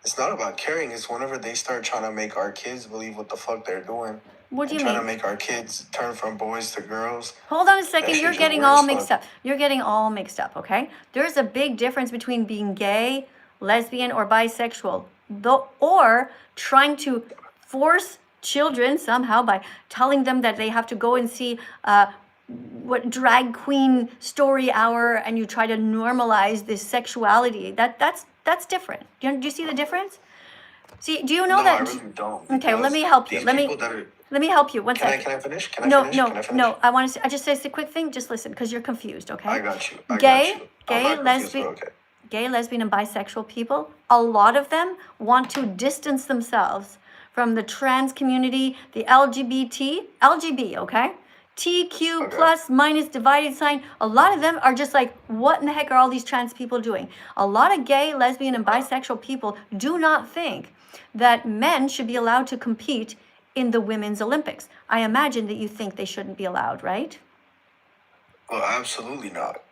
It's not about caring. It's whenever they start trying to make our kids believe what the fuck they're doing. What do And you trying to mean? make our kids turn from boys to girls. Hold on a That second. shit You're just getting weird all as mixed fuck. up. You're getting all mixed up, okay? There's a big difference between being gay, lesbian, or bisexual, or trying to force children somehow by telling them that they have to go and see what drag queen story hour, and you try to normalize this sexuality. That's different. Do you see the difference? See, do you know No, that? I really don't. Okay, well, let Because me help you. these Let people me that are. let me help you. One Can I second. finish? Can I No, finish? no, Can I finish? no. I want to. I just say a quick thing. Just listen, because you're confused. Okay. I got you. I got Gay, you. I'm not confused, but okay. gay, lesbian, and bisexual people. A lot of them want to distance themselves from the trans community, the LGB, okay? TQ Okay. plus minus divided sign. A lot of them are just like, what in the heck are all these trans people doing? A lot of gay, lesbian, and bisexual people do not think that men should be allowed to compete in the Women's Olympics. I imagine that you think they shouldn't be allowed, right? Well, absolutely not.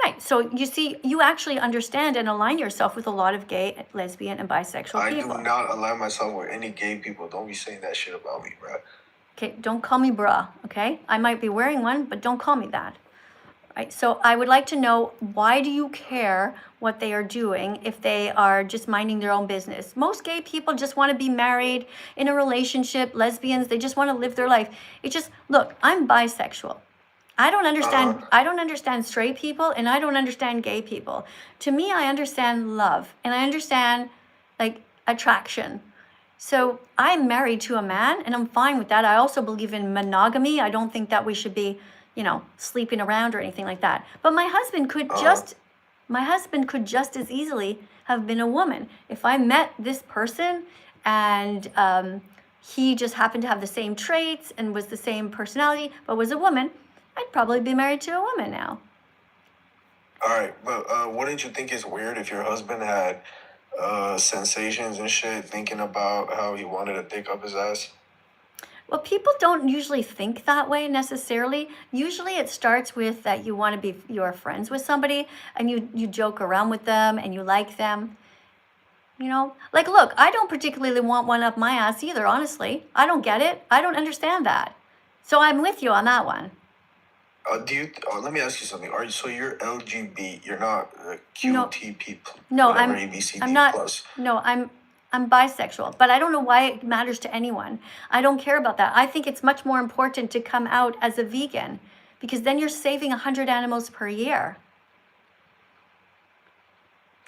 Right. So you see, you actually understand and align yourself with a lot of gay, lesbian, and bisexual I people. do not align myself with any gay people. Don't be saying that shit about me, bro. Okay, don't call me bruh, okay? I might be wearing one, but don't call me that. Right? So I would like to know, why do you care what they are doing if they are just minding their own business? Most gay people just want to be married, in a relationship. Lesbians, they just want to live their life. It just, look, I'm bisexual. I don't understand straight people, and I don't understand gay people. To me, I understand love, and I understand like attraction. So I'm married to a man, and I'm fine with that. I also believe in monogamy. I don't think that we should be, sleeping around or anything like that. But my husband could just as easily have been a woman. If I met this person and he just happened to have the same traits and was the same personality, but was a woman, I'd probably be married to a woman now. All right, but wouldn't you think it's weird if your husband had sensations and shit, thinking about how he wanted a dick up his ass? Well, people don't usually think that way necessarily. Usually it starts with that you're friends with somebody and you joke around with them and you like them. Like, look, I don't particularly want one up my ass either, honestly. I don't get it. I don't understand that. So I'm with you on that one. Let me ask you something. You're LGB? You're not No. QTP? No, whatever, I'm ABCD not. plus. No, I'm bisexual, but I don't know why it matters to anyone. I don't care about that. I think it's much more important to come out as a vegan, because then you're saving 100 animals per year.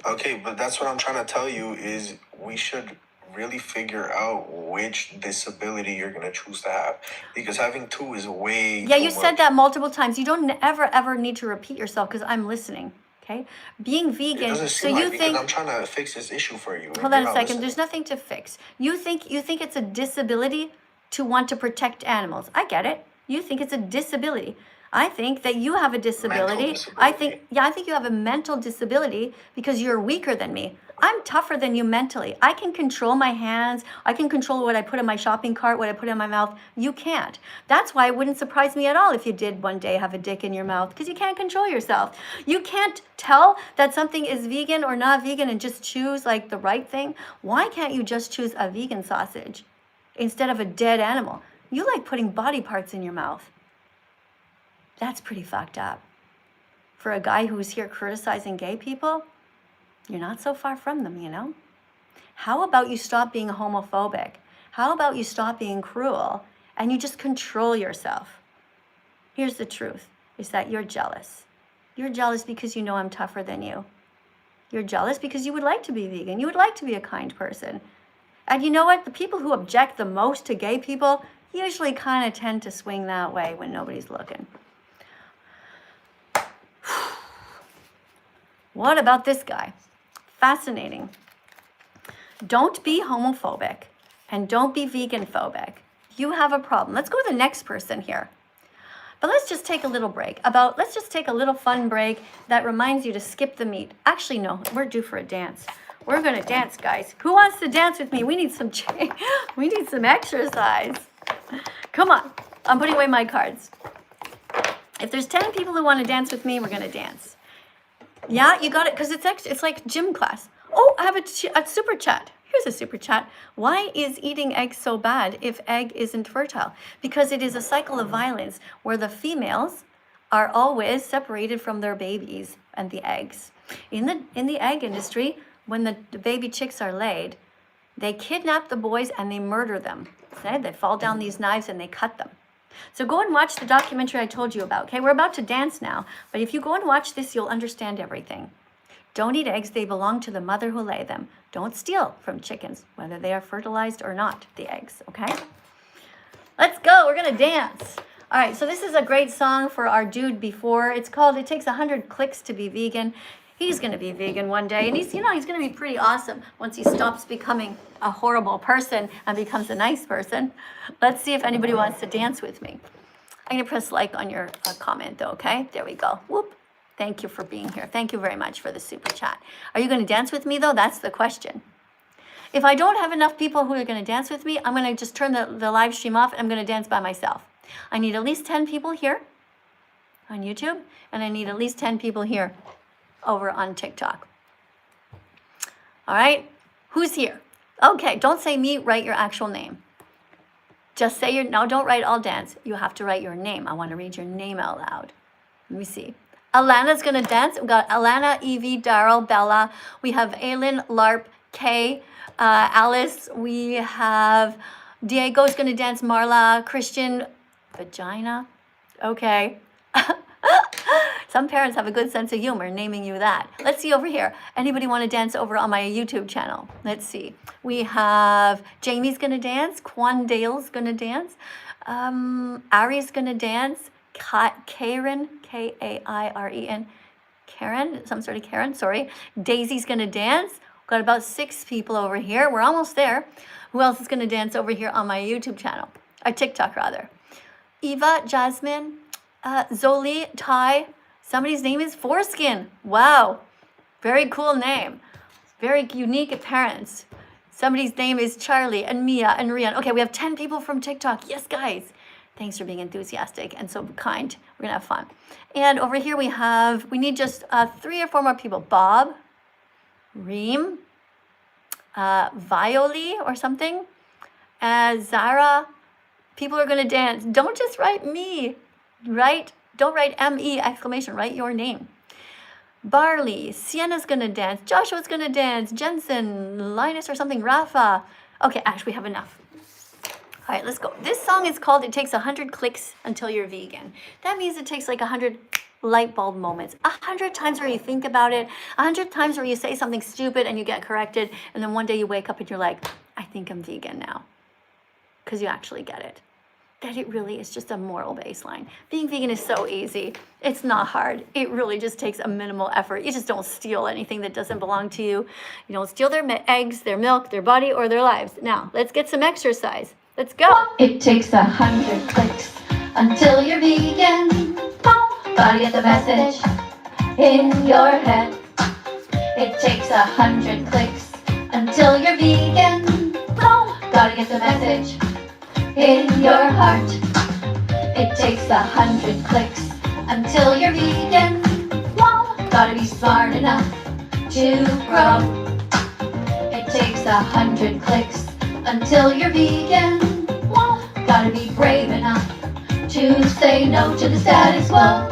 Okay, but that's what I'm trying to tell you is we should really figure out which disability you're gonna choose to have, because having two is way Yeah, too you said much. that multiple times. You don't ever need to repeat yourself, because I'm listening. Okay, being It vegan. doesn't So seem you like, because think? I'm trying to fix this issue for you. and Hold you're on a not second. listening. There's nothing to fix. You think it's a disability to want to protect animals. I get it. You think it's a disability. I think that you have a disability. I think you have a mental disability because you're weaker than me. I'm tougher than you mentally. I can control my hands. I can control what I put in my shopping cart, what I put in my mouth. You can't. That's why it wouldn't surprise me at all if you did one day have a dick in your mouth, because you can't control yourself. You can't tell that something is vegan or not vegan and just choose like the right thing. Why can't you just choose a vegan sausage instead of a dead animal? You like putting body parts in your mouth. That's pretty fucked up. For a guy who's here criticizing gay people, you're not so far from them, you know? How about you stop being homophobic? How about you stop being cruel and you just control yourself? Here's the truth, is that you're jealous. You're jealous because you know I'm tougher than you. You're jealous because you would like to be vegan. You would like to be a kind person. And you know what? The people who object the most to gay people usually kind of tend to swing that way when nobody's looking. What about this guy? Fascinating. Don't be homophobic and don't be vegan phobic. You have a problem. Let's go to the next person here. But let's just take a little break. Let's just take a little fun break that reminds you to skip the meat. Actually, no, we're due for a dance. We're gonna dance, guys. Who wants to dance with me? We need some we need some exercise. Come on, I'm putting away my cards. If there's 10 people who want to dance with me, we're gonna dance. Yeah, you got it, because it's like gym class. Oh, I have a super chat. Here's a super chat. Why is eating eggs so bad if egg isn't fertile? Because it is a cycle of violence where the females are always separated from their babies and the eggs. In the egg industry, when the baby chicks are laid, they kidnap the boys and they murder them. Okay? They fall down these knives and they cut them. So go and watch the documentary I told you about. Okay, we're about to dance now, but if you go and watch this, you'll understand everything. Don't eat eggs, they belong to the mother who lay them. Don't steal from chickens, whether they are fertilized or not, the eggs, okay? Let's go, we're gonna dance. All right, so this is a great song for our dude before. It's called It Takes 100 Clicks to Be Vegan. He's gonna be vegan one day, and he's gonna be pretty awesome once he stops becoming a horrible person and becomes a nice person. Let's see if anybody wants to dance with me. I'm gonna press like on your comment though, okay? There we go, whoop. Thank you for being here. Thank you very much for the super chat. Are you gonna dance with me though? That's the question. If I don't have enough people who are gonna dance with me, I'm gonna just turn the live stream off and I'm gonna dance by myself. I need at least 10 people here on YouTube, and I need at least 10 people here over on TikTok. All right, who's here? Okay, don't say me, write your actual name. Just say no, don't write all dance. You have to write your name. I want to read your name out loud. Let me see. Alana's gonna dance. We've got Alana, Evie, Daryl, Bella. We have Aylin, Larp, Kay, Alice. We have Diego's gonna dance, Marla, Christian, Vagina. Okay. Some parents have a good sense of humor naming you that. Let's see over here. Anybody want to dance over on my YouTube channel? Let's see. We have Jamie's gonna dance. Quandale's gonna dance. Ari's gonna dance. Karen, K-A-I-R-E-N. Karen, some sort of Karen, sorry. Daisy's gonna dance. We've got about 6 people over here. We're almost there. Who else is gonna dance over here on my YouTube channel? Or TikTok rather. Eva, Jasmine, Zoli, Ty. Somebody's name is Foreskin. Wow, very cool name. Very unique appearance. Somebody's name is Charlie and Mia and Rian. Okay, we have 10 people from TikTok. Yes, guys. Thanks for being enthusiastic and so kind. We're gonna have fun. And over here we need just 3 or 4 more people. Bob, Reem, Violi or something, Zara. People are gonna dance. Don't just write me, don't write M-E exclamation, write your name. Barley, Sienna's gonna dance, Joshua's gonna dance, Jensen, Linus or something, Rafa. Okay, Ash, we have enough. All right, let's go. This song is called It Takes 100 Clicks Until You're Vegan. That means it takes like 100 light bulb moments, 100 times where you think about it, 100 times where you say something stupid and you get corrected, and then one day you wake up and you're like, I think I'm vegan now. Because you actually get it. That it really is just a moral baseline. Being vegan is so easy. It's not hard. It really just takes a minimal effort. You just don't steal anything that doesn't belong to you. You don't steal their eggs, their milk, their body, or their lives. Now, let's get some exercise. Let's go. It takes 100 clicks until you're vegan. Until you're vegan. Gotta get the message in your head. It takes 100 clicks until you're vegan. Gotta get the message in your heart. It takes 100 clicks until you're vegan. Gotta be smart enough to grow. It takes 100 clicks until you're vegan. Gotta be brave enough to say no to the status quo.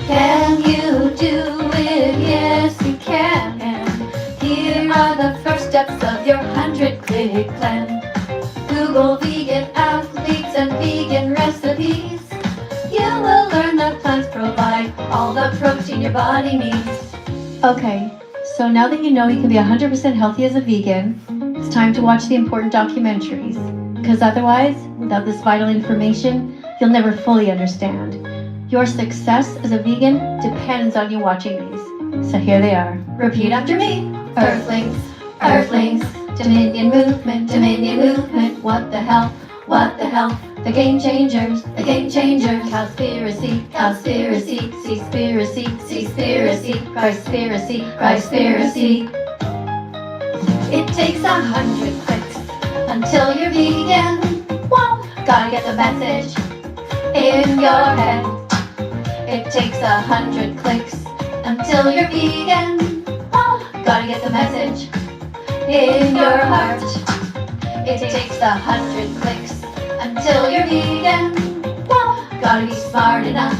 Can you do it? Yes, you can. And here are the first steps of your 100-click plan. Google vegan athletes and vegan recipes. You will learn that plants provide all the protein your body needs. Okay, so now that you know you can be 100% healthy as a vegan, it's time to watch the important documentaries. Because otherwise, without this vital information, you'll never fully understand. Your success as a vegan depends on you watching these. So here they are. Repeat after me. Earthlings, Earthlings, Dominion movement, what the hell, the game changers, Cowspiracy, Seaspiracy, Christspiracy. It takes 100 clicks until you're vegan. Gotta get the message in your head. It takes 100 clicks until you're vegan. Gotta get the message in your heart. It takes 100 clicks until you're vegan. Gotta be smart enough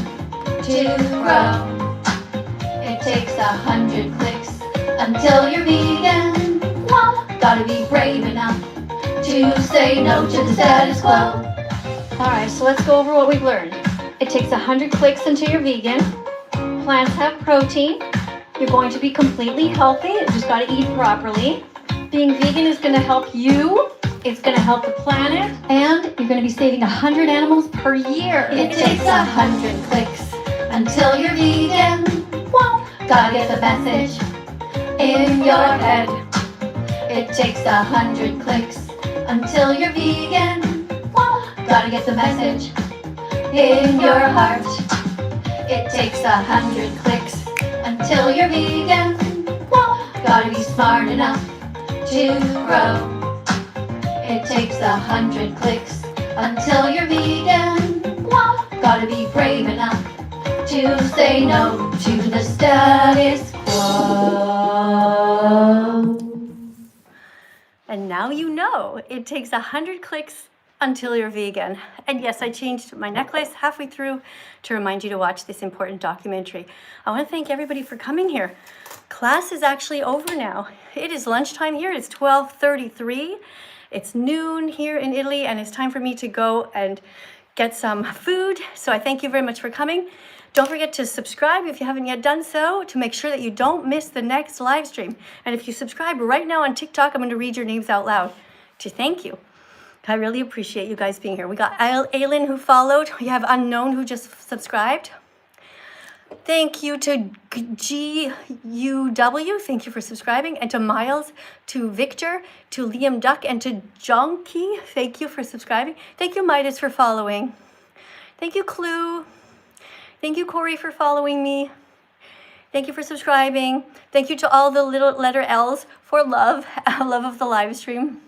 to grow. It takes 100 clicks until you're vegan. Gotta be brave enough to say no to the status quo. Alright, so let's go over what we've learned. It takes 100 clicks until you're vegan. Plants have protein. You're going to be completely healthy. You just got to eat properly. Being vegan is going to help you. It's going to help the planet. And you're going to be saving 100 animals per year. It takes 100 clicks until you're vegan. Gotta get the message in your head. It takes 100 clicks until you're vegan. Gotta get the message in your heart. It takes 100 clicks until you're vegan. Gotta be smart enough to grow. It takes 100 clicks until you're vegan. Gotta be brave enough to say no to the status quo. And now you know it takes 100 clicks until you're vegan. And yes, I changed my necklace halfway through to remind you to watch this important documentary. I want to thank everybody for coming here. Class is actually over now. It is lunchtime here. It's 12:33. It's noon here in Italy, and it's time for me to go and get some food. So I thank you very much for coming. Don't forget to subscribe if you haven't yet done so to make sure that you don't miss the next live stream. And if you subscribe right now on TikTok, I'm going to read your names out loud to thank you. I really appreciate you guys being here. We got Aylin who followed. We have Unknown who just subscribed. Thank you to GUW. Thank you for subscribing. And to Miles, to Victor, to Liam Duck, and to Jonky. Thank you for subscribing. Thank you, Midas, for following. Thank you, Clue. Thank you, Corey, for following me. Thank you for subscribing. Thank you to all the little letter L's for love of the live stream.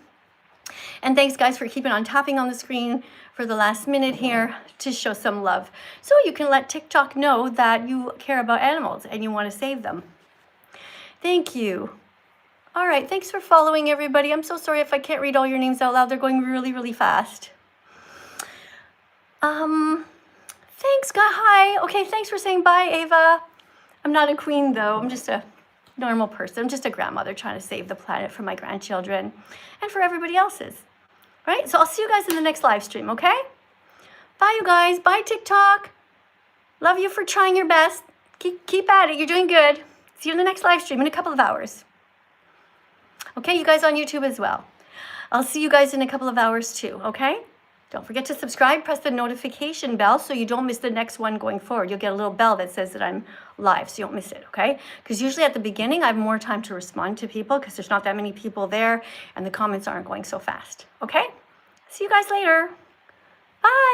And thanks, guys, for keeping on tapping on the screen for the last minute here to show some love. So you can let TikTok know that you care about animals and you want to save them. Thank you. All right, thanks for following, everybody. I'm so sorry if I can't read all your names out loud. They're going really, really fast. Thanks, guys. Hi. Okay, thanks for saying bye, Ava. I'm not a queen, though. I'm just a normal person. I'm just a grandmother trying to save the planet for my grandchildren and for everybody else's. Right? So I'll see you guys in the next live stream, okay? Bye, you guys. Bye, TikTok. Love you for trying your best. Keep at it. You're doing good. See you in the next live stream in a couple of hours. Okay, you guys on YouTube as well. I'll see you guys in a couple of hours too, okay? Don't forget to subscribe, press the notification bell so you don't miss the next one going forward. You'll get a little bell that says that I'm live so you don't miss it, okay? Because usually at the beginning I have more time to respond to people because there's not that many people there and the comments aren't going so fast, okay? See you guys later. Bye.